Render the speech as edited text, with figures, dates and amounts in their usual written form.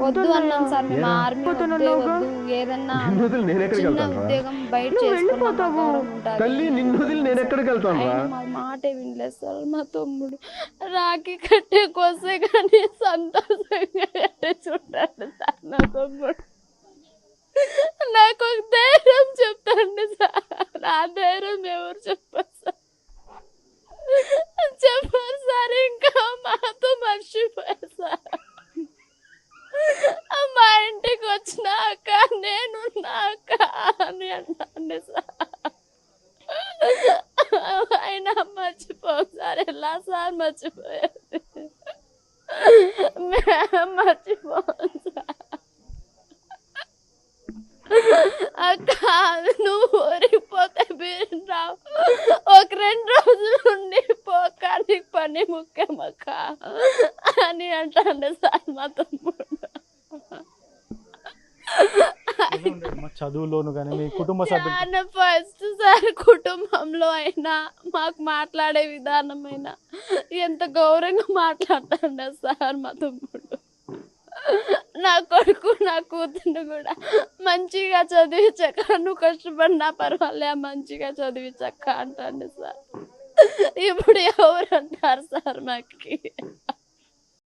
వద్దు అన్నాను సార్. మేము ఆర్మీ వద్దే వద్దు, ఏదన్నా చిన్న ఉద్యోగం బయట చేసుకున్నా గౌరవం ఉంటుంది. మా మాటే వినలేదు సార్. మా తమ్ముడు రాఖీ కట్టే కోసే కానీ సంతోషంగా కట్టే చూడండి సార్. నా తమ్ముడు నాకు ఒక ధైర్యం చెప్తాండి సార్. ఆ ధైర్యం ఎవరు చెప్పారు సార్? చెప్పారు సార్. ఇంకా మాతో మర్చిపోయారు సార్. మా ఇంటికి వచ్చినాక నేనున్నాక అని అన్నాను సార్. అయినా మర్చిపోను సార్. ఎలా సార్ మర్చిపోయారు? మర్చిపోను సార్. అక్క నువ్వు ఊరిపోతే మీరు రావు, ఒక 2 రోజులు ఉండి పోకానికి పని ముఖ్యమక్క అని అంటాడు సార్ మా తమ్ముడు. చదువులోను కానీ మీ కుటుంబ సభ్యులు ఫస్ట్ సార్ కుటుంబంలో అయినా మాకు మాట్లాడే విధానమైనా ఎంత గౌరవంగా మాట్లాడుతాడు సార్ మా తమ్ముడు. నా కొడుకు నా కూతురు కూడా మంచిగా చదివించక్క, నువ్వు కష్టపడినా పర్వాలే మంచిగా చదివించక్క అంటాడు సార్. ఇప్పుడు ఎవరు అంటారు సార్ మాకు?